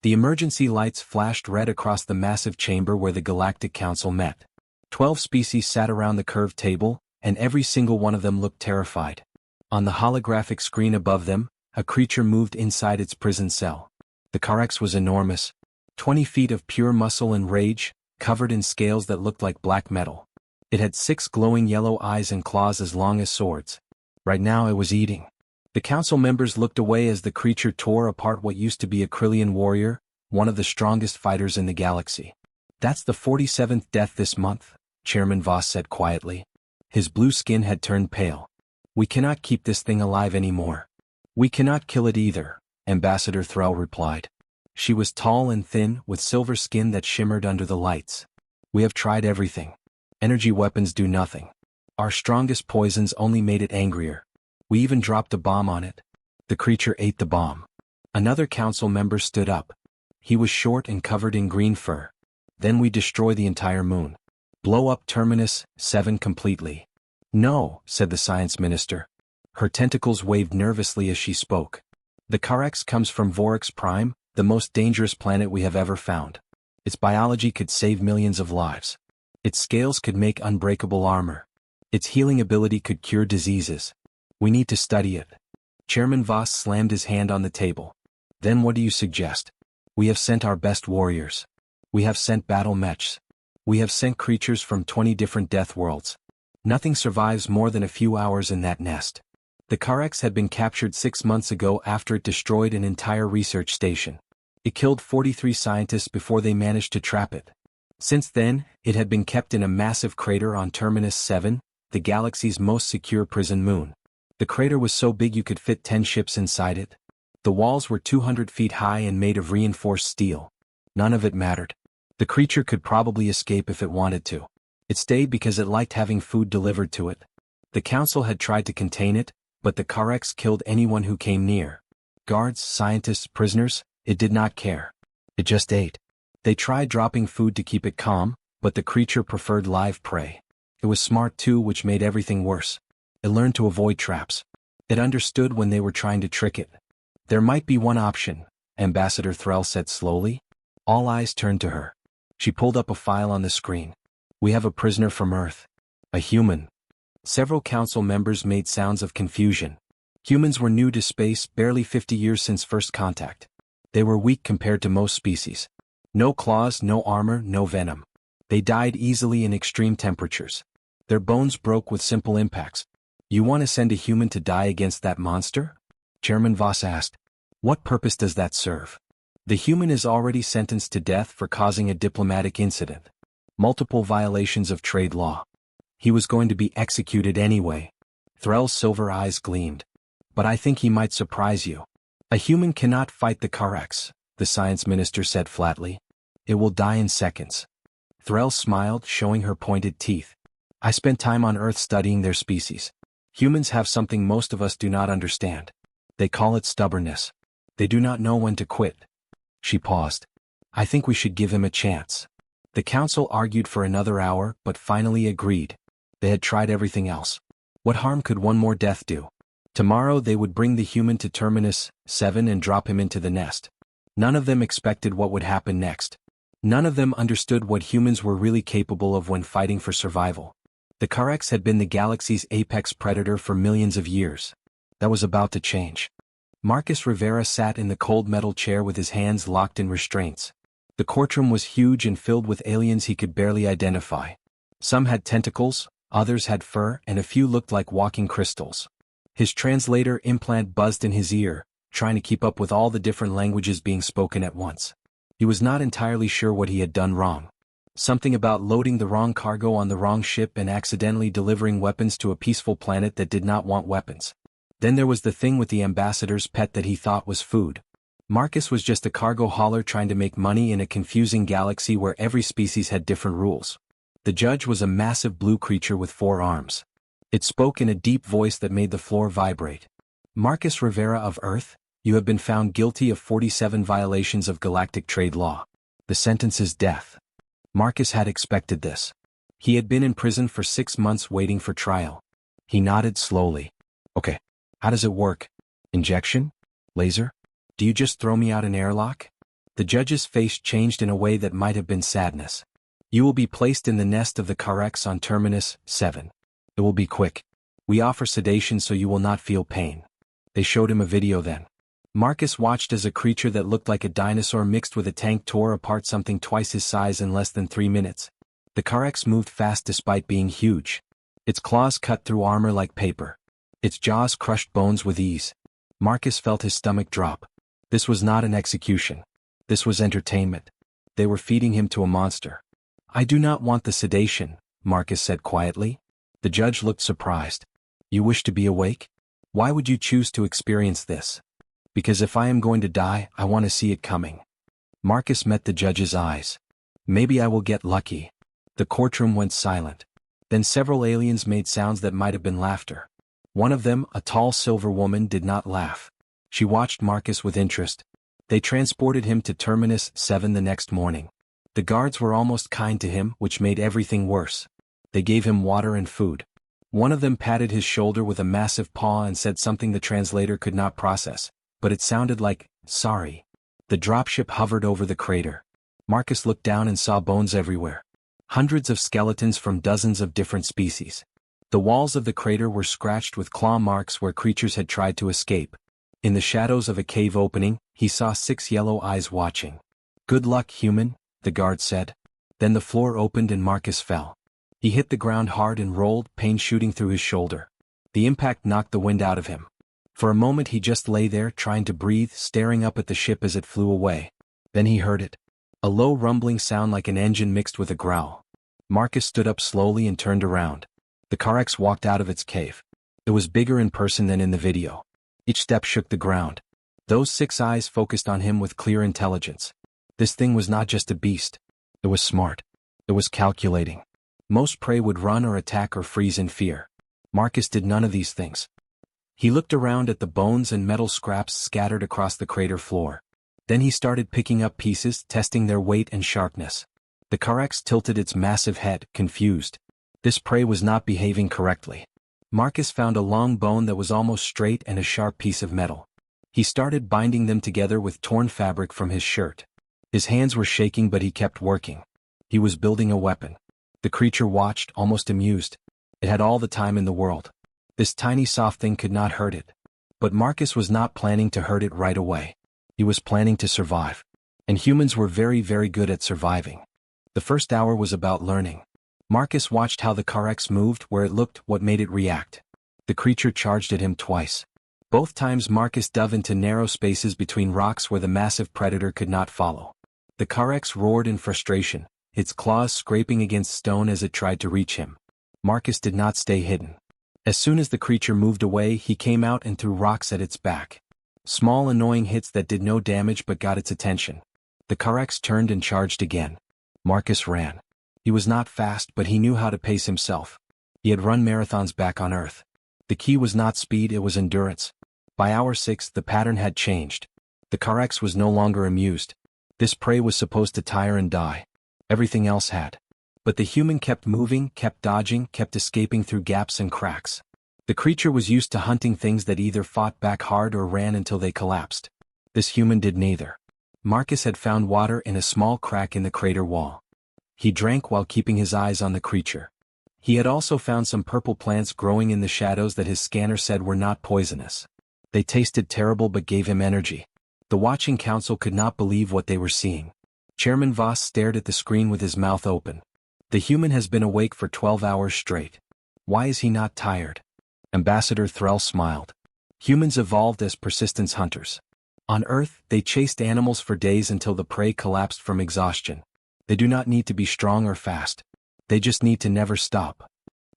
The emergency lights flashed red across the massive chamber where the Galactic Council met. 12 species sat around the curved table, and every single one of them looked terrified. On the holographic screen above them, a creature moved inside its prison cell. The Carex was enormous, 20 feet of pure muscle and rage, covered in scales that looked like black metal. It had 6 glowing yellow eyes and claws as long as swords. Right now it was eating. The council members looked away as the creature tore apart what used to be a Krillian warrior, one of the strongest fighters in the galaxy. That's the 47th death this month, Chairman Voss said quietly. His blue skin had turned pale. We cannot keep this thing alive anymore. We cannot kill it either, Ambassador Thrall replied. She was tall and thin, with silver skin that shimmered under the lights. We have tried everything. Energy weapons do nothing. Our strongest poisons only made it angrier. We even dropped a bomb on it. The creature ate the bomb. Another council member stood up. He was short and covered in green fur. Then we destroy the entire moon. Blow up Terminus 7 completely. No, said the science minister. Her tentacles waved nervously as she spoke. The Carex comes from Vorax Prime, the most dangerous planet we have ever found. Its biology could save millions of lives. Its scales could make unbreakable armor. Its healing ability could cure diseases. We need to study it. Chairman Voss slammed his hand on the table. Then what do you suggest? We have sent our best warriors. We have sent battle mechs. We have sent creatures from 20 different death worlds. Nothing survives more than a few hours in that nest. The Carex had been captured 6 months ago after it destroyed an entire research station. It killed 43 scientists before they managed to trap it. Since then, it had been kept in a massive crater on Terminus 7, the galaxy's most secure prison moon. The crater was so big you could fit 10 ships inside it. The walls were 200 feet high and made of reinforced steel. None of it mattered. The creature could probably escape if it wanted to. It stayed because it liked having food delivered to it. The council had tried to contain it, but the Carex killed anyone who came near. Guards, scientists, prisoners, it did not care. It just ate. They tried dropping food to keep it calm, but the creature preferred live prey. It was smart too, which made everything worse. It learned to avoid traps. It understood when they were trying to trick it. There might be one option, Ambassador Thrall said slowly. All eyes turned to her. She pulled up a file on the screen. We have a prisoner from Earth. A human. Several council members made sounds of confusion. Humans were new to space, barely 50 years since first contact. They were weak compared to most species. No claws, no armor, no venom. They died easily in extreme temperatures. Their bones broke with simple impacts. You want to send a human to die against that monster? Chairman Voss asked. What purpose does that serve? The human is already sentenced to death for causing a diplomatic incident. Multiple violations of trade law. He was going to be executed anyway. Thrall's silver eyes gleamed. But I think he might surprise you. A human cannot fight the Carex, the science minister said flatly. It will die in seconds. Thrall smiled, showing her pointed teeth. I spent time on Earth studying their species. Humans have something most of us do not understand. They call it stubbornness. They do not know when to quit. She paused. I think we should give him a chance. The council argued for another hour, but finally agreed. They had tried everything else. What harm could one more death do? Tomorrow they would bring the human to Terminus 7 and drop him into the nest. None of them expected what would happen next. None of them understood what humans were really capable of when fighting for survival. The Carex had been the galaxy's apex predator for millions of years. That was about to change. Marcus Rivera sat in the cold metal chair with his hands locked in restraints. The courtroom was huge and filled with aliens he could barely identify. Some had tentacles, others had fur, and a few looked like walking crystals. His translator implant buzzed in his ear, trying to keep up with all the different languages being spoken at once. He was not entirely sure what he had done wrong. Something about loading the wrong cargo on the wrong ship and accidentally delivering weapons to a peaceful planet that did not want weapons. Then there was the thing with the ambassador's pet that he thought was food. Marcus was just a cargo hauler trying to make money in a confusing galaxy where every species had different rules. The judge was a massive blue creature with 4 arms. It spoke in a deep voice that made the floor vibrate. Marcus Rivera of Earth, you have been found guilty of 47 violations of galactic trade law. The sentence is death. Marcus had expected this. He had been in prison for 6 months waiting for trial. He nodded slowly. Okay. How does it work? Injection? Laser? Do you just throw me out an airlock? The judge's face changed in a way that might have been sadness. You will be placed in the nest of the Carex on Terminus 7. It will be quick. We offer sedation so you will not feel pain. They showed him a video then. Marcus watched as a creature that looked like a dinosaur mixed with a tank tore apart something twice his size in less than 3 minutes. The Carex moved fast despite being huge. Its claws cut through armor like paper. Its jaws crushed bones with ease. Marcus felt his stomach drop. This was not an execution. This was entertainment. They were feeding him to a monster. I do not want the sedation, Marcus said quietly. The judge looked surprised. You wish to be awake? Why would you choose to experience this? Because if I am going to die, I want to see it coming. Marcus met the judge's eyes. Maybe I will get lucky. The courtroom went silent. Then several aliens made sounds that might have been laughter. One of them, a tall silver woman, did not laugh. She watched Marcus with interest. They transported him to Terminus 7 the next morning. The guards were almost kind to him, which made everything worse. They gave him water and food. One of them patted his shoulder with a massive paw and said something the translator could not process, but it sounded like, sorry. The dropship hovered over the crater. Marcus looked down and saw bones everywhere. Hundreds of skeletons from dozens of different species. The walls of the crater were scratched with claw marks where creatures had tried to escape. In the shadows of a cave opening, he saw 6 yellow eyes watching. Good luck, human, the guard said. Then the floor opened and Marcus fell. He hit the ground hard and rolled, pain shooting through his shoulder. The impact knocked the wind out of him. For a moment he just lay there trying to breathe, staring up at the ship as it flew away. Then he heard it. A low rumbling sound like an engine mixed with a growl. Marcus stood up slowly and turned around. The Carex walked out of its cave. It was bigger in person than in the video. Each step shook the ground. Those 6 eyes focused on him with clear intelligence. This thing was not just a beast. It was smart. It was calculating. Most prey would run or attack or freeze in fear. Marcus did none of these things. He looked around at the bones and metal scraps scattered across the crater floor. Then he started picking up pieces, testing their weight and sharpness. The Carex tilted its massive head, confused. This prey was not behaving correctly. Marcus found a long bone that was almost straight and a sharp piece of metal. He started binding them together with torn fabric from his shirt. His hands were shaking but he kept working. He was building a weapon. The creature watched, almost amused. It had all the time in the world. This tiny soft thing could not hurt it. But Marcus was not planning to hurt it right away. He was planning to survive. And humans were very, very good at surviving. The first hour was about learning. Marcus watched how the Carex moved, where it looked, what made it react. The creature charged at him twice. Both times Marcus dove into narrow spaces between rocks where the massive predator could not follow. The Carex roared in frustration, its claws scraping against stone as it tried to reach him. Marcus did not stay hidden. As soon as the creature moved away, he came out and threw rocks at its back. Small annoying hits that did no damage but got its attention. The Carex turned and charged again. Marcus ran. He was not fast, but he knew how to pace himself. He had run marathons back on Earth. The key was not speed, it was endurance. By hour 6, the pattern had changed. The Carex was no longer amused. This prey was supposed to tire and die. Everything else had. But the human kept moving, kept dodging, kept escaping through gaps and cracks. The creature was used to hunting things that either fought back hard or ran until they collapsed. This human did neither. Marcus had found water in a small crack in the crater wall. He drank while keeping his eyes on the creature. He had also found some purple plants growing in the shadows that his scanner said were not poisonous. They tasted terrible but gave him energy. The watching council could not believe what they were seeing. Chairman Voss stared at the screen with his mouth open. The human has been awake for 12 hours straight. Why is he not tired? Ambassador Threll smiled. Humans evolved as persistence hunters. On Earth, they chased animals for days until the prey collapsed from exhaustion. They do not need to be strong or fast. They just need to never stop.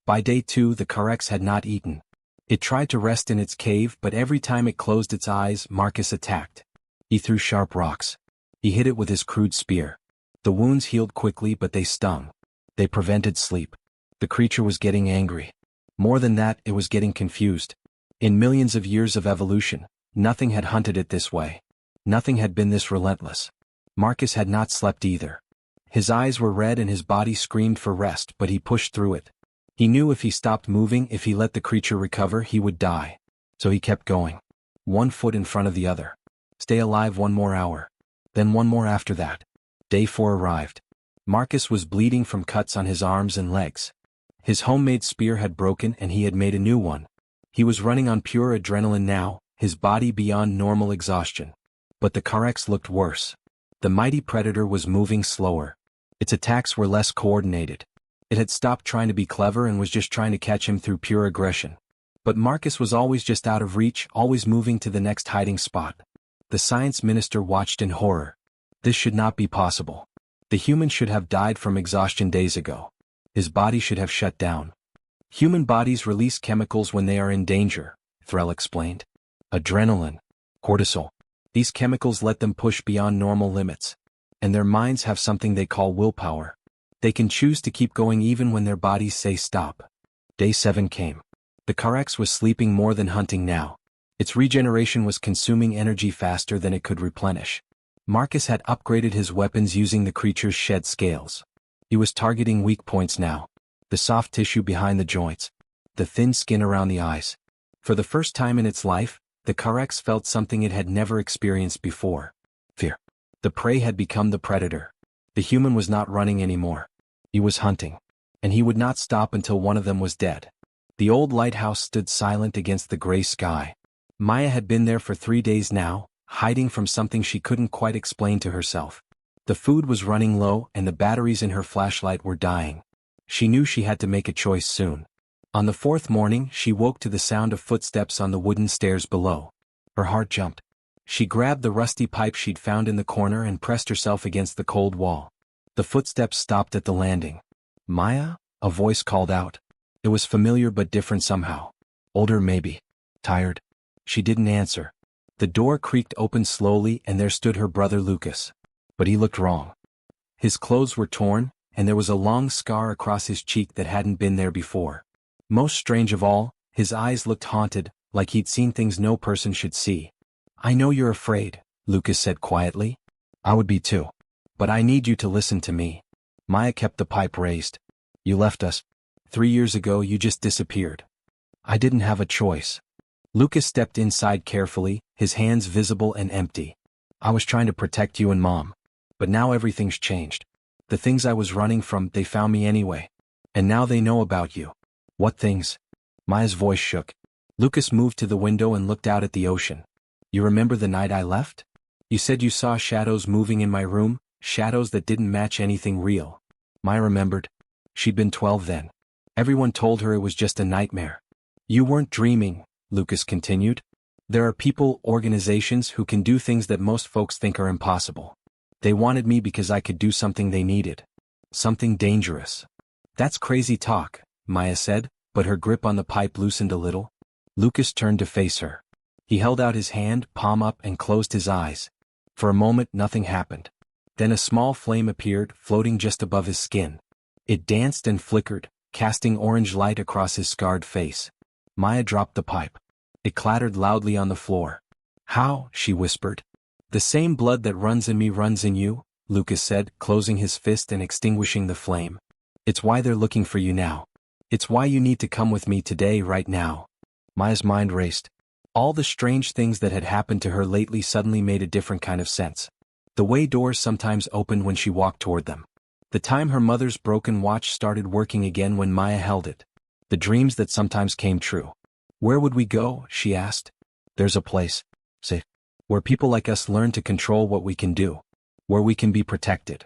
By day 2, the Carex had not eaten. It tried to rest in its cave, but every time it closed its eyes, Marcus attacked. He threw sharp rocks. He hit it with his crude spear. The wounds healed quickly, but they stung. They prevented sleep. The creature was getting angry. More than that, it was getting confused. In millions of years of evolution, nothing had hunted it this way. Nothing had been this relentless. Marcus had not slept either. His eyes were red and his body screamed for rest, but he pushed through it. He knew if he stopped moving, if he let the creature recover, he would die. So he kept going. One foot in front of the other. Stay alive one more hour. Then one more after that. Day 4 arrived. Marcus was bleeding from cuts on his arms and legs. His homemade spear had broken and he had made a new one. He was running on pure adrenaline now, his body beyond normal exhaustion. But the Carex looked worse. The mighty predator was moving slower. Its attacks were less coordinated. It had stopped trying to be clever and was just trying to catch him through pure aggression. But Marcus was always just out of reach, always moving to the next hiding spot. The science minister watched in horror. This should not be possible. The human should have died from exhaustion days ago. His body should have shut down. Human bodies release chemicals when they are in danger, Threll explained. Adrenaline, cortisol. These chemicals let them push beyond normal limits. And their minds have something they call willpower. They can choose to keep going even when their bodies say stop. Day 7 came. The Carex was sleeping more than hunting now. Its regeneration was consuming energy faster than it could replenish. Marcus had upgraded his weapons using the creature's shed scales. He was targeting weak points now. The soft tissue behind the joints. The thin skin around the eyes. For the first time in its life, the Carex felt something it had never experienced before. Fear. The prey had become the predator. The human was not running anymore. He was hunting. And he would not stop until one of them was dead. The old lighthouse stood silent against the gray sky. Maya had been there for 3 days now, hiding from something she couldn't quite explain to herself. The food was running low and the batteries in her flashlight were dying. She knew she had to make a choice soon. On the 4th morning, she woke to the sound of footsteps on the wooden stairs below. Her heart jumped. She grabbed the rusty pipe she'd found in the corner and pressed herself against the cold wall. The footsteps stopped at the landing. Maya? A voice called out. It was familiar but different somehow. Older maybe. Tired. She didn't answer. The door creaked open slowly and there stood her brother Lucas. But he looked wrong. His clothes were torn, and there was a long scar across his cheek that hadn't been there before. Most strange of all, his eyes looked haunted, like he'd seen things no person should see. I know you're afraid, Lucas said quietly. I would be too. But I need you to listen to me. Maya kept the pipe raised. You left us. 3 years ago you just disappeared. I didn't have a choice. Lucas stepped inside carefully, his hands visible and empty. I was trying to protect you and Mom. But now everything's changed. The things I was running from, they found me anyway. And now they know about you. What things? Maya's voice shook. Lucas moved to the window and looked out at the ocean. You remember the night I left? You said you saw shadows moving in my room, shadows that didn't match anything real. Maya remembered. She'd been 12 then. Everyone told her it was just a nightmare. You weren't dreaming, Lucas continued. There are people, organizations who can do things that most folks think are impossible. They wanted me because I could do something they needed. Something dangerous. That's crazy talk, Maya said, but her grip on the pipe loosened a little. Lucas turned to face her. He held out his hand, palm up, and closed his eyes. For a moment nothing happened. Then a small flame appeared, floating just above his skin. It danced and flickered, casting orange light across his scarred face. Maya dropped the pipe. It clattered loudly on the floor. How? She whispered. The same blood that runs in me runs in you, Lucas said, closing his fist and extinguishing the flame. It's why they're looking for you now. It's why you need to come with me today, right now. Maya's mind raced. All the strange things that had happened to her lately suddenly made a different kind of sense. The way doors sometimes opened when she walked toward them. The time her mother's broken watch started working again when Maya held it. The dreams that sometimes came true. Where would we go? She asked. There's a place. Safe. Where people like us learn to control what we can do. Where we can be protected.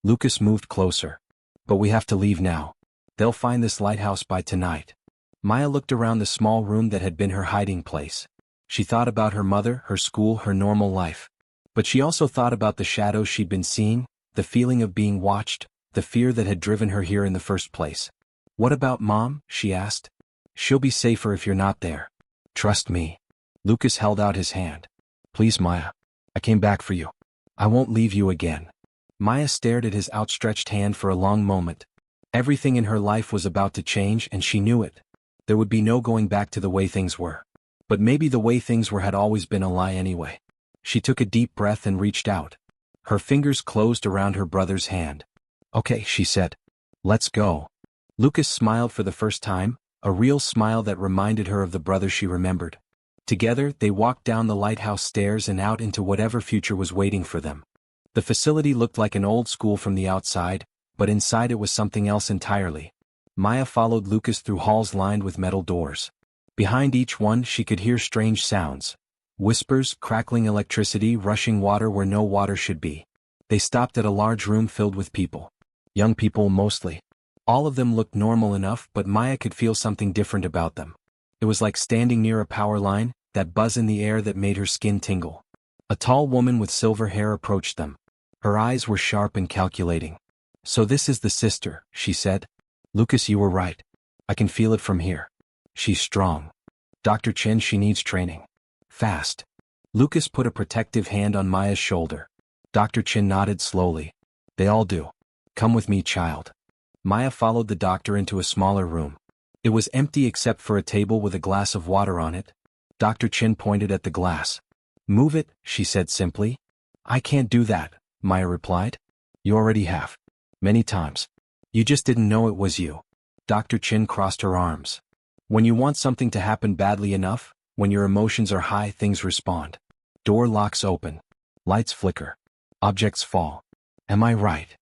Lucas moved closer. But we have to leave now. They'll find this lighthouse by tonight. Maya looked around the small room that had been her hiding place. She thought about her mother, her school, her normal life. But she also thought about the shadows she'd been seeing, the feeling of being watched, the fear that had driven her here in the first place. What about Mom? She asked. She'll be safer if you're not there. Trust me. Lucas held out his hand. Please, Maya. I came back for you. I won't leave you again. Maya stared at his outstretched hand for a long moment. Everything in her life was about to change and she knew it. There would be no going back to the way things were. But maybe the way things were had always been a lie anyway. She took a deep breath and reached out. Her fingers closed around her brother's hand. Okay, she said. Let's go. Lucas smiled for the first time, a real smile that reminded her of the brother she remembered. Together, they walked down the lighthouse stairs and out into whatever future was waiting for them. The facility looked like an old school from the outside, but inside it was something else entirely. Maya followed Lucas through halls lined with metal doors. Behind each one she could hear strange sounds. Whispers, crackling electricity, rushing water where no water should be. They stopped at a large room filled with people. Young people mostly. All of them looked normal enough, but Maya could feel something different about them. It was like standing near a power line, that buzz in the air that made her skin tingle. A tall woman with silver hair approached them. Her eyes were sharp and calculating. "So this is the sister," she said. "Lucas, you were right. I can feel it from here. She's strong. Dr. Chen, she needs training. Fast." Lucas put a protective hand on Maya's shoulder. Dr. Chen nodded slowly. "They all do. Come with me, child." Maya followed the doctor into a smaller room. It was empty except for a table with a glass of water on it. Dr. Chen pointed at the glass. "Move it," she said simply. "I can't do that," Maya replied. "You already have. Many times. You just didn't know it was you." Dr. Chen crossed her arms. "When you want something to happen badly enough, when your emotions are high, things respond. Door locks open. Lights flicker. Objects fall. Am I right?"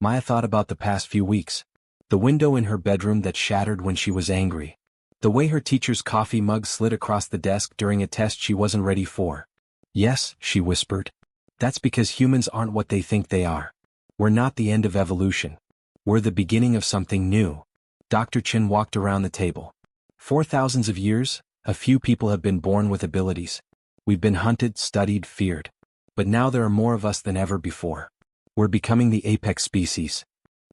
Maya thought about the past few weeks. The window in her bedroom that shattered when she was angry. The way her teacher's coffee mug slid across the desk during a test she wasn't ready for. "Yes," she whispered. "That's because humans aren't what they think they are. We're not the end of evolution. We're the beginning of something new." Dr. Chen walked around the table. "For thousands of years, a few people have been born with abilities. We've been hunted, studied, feared. But now there are more of us than ever before. We're becoming the apex species."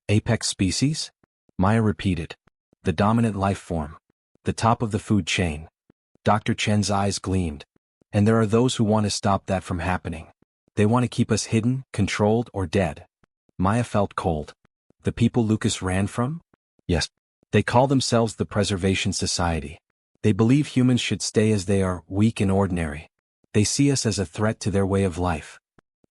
"Apex species?" Maya repeated. "The dominant life form. The top of the food chain." Dr. Chen's eyes gleamed. "And there are those who want to stop that from happening. They want to keep us hidden, controlled, or dead." Maya felt cold. "The people Lucas ran from?" "Yes. They call themselves the Preservation Society. They believe humans should stay as they are, weak and ordinary. They see us as a threat to their way of life."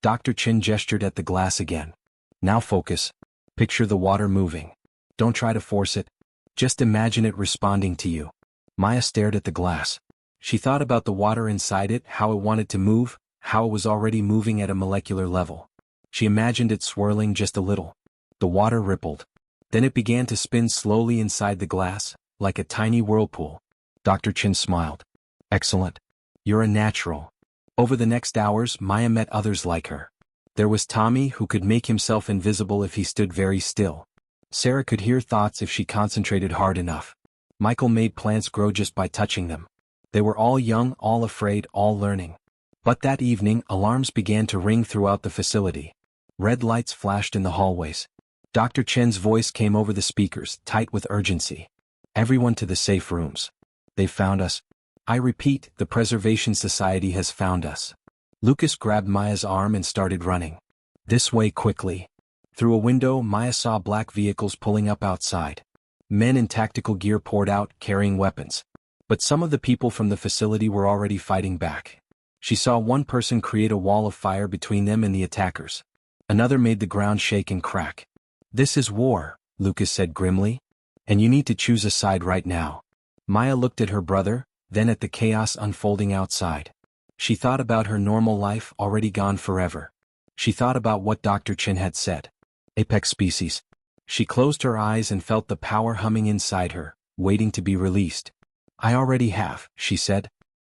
Dr. Chen gestured at the glass again. "Now focus. Picture the water moving. Don't try to force it. Just imagine it responding to you." Maya stared at the glass. She thought about the water inside it, how it wanted to move, how it was already moving at a molecular level. She imagined it swirling just a little. The water rippled. Then it began to spin slowly inside the glass, like a tiny whirlpool. Dr. Chen smiled. "Excellent. You're a natural." Over the next hours, Maya met others like her. There was Tommy, who could make himself invisible if he stood very still. Sarah could hear thoughts if she concentrated hard enough. Michael made plants grow just by touching them. They were all young, all afraid, all learning. But that evening, alarms began to ring throughout the facility. Red lights flashed in the hallways. Dr. Chen's voice came over the speakers, tight with urgency. "Everyone to the safe rooms. They've found us. I repeat, the Preservation Society has found us." Lucas grabbed Maya's arm and started running. "This way quickly." Through a window, Maya saw black vehicles pulling up outside. Men in tactical gear poured out, carrying weapons. But some of the people from the facility were already fighting back. She saw one person create a wall of fire between them and the attackers. Another made the ground shake and crack. "This is war," Lucas said grimly. "And you need to choose a side right now." Maya looked at her brother, then at the chaos unfolding outside. She thought about her normal life, already gone forever. She thought about what Dr. Chen had said. Apex species. She closed her eyes and felt the power humming inside her, waiting to be released. "I already have," she said.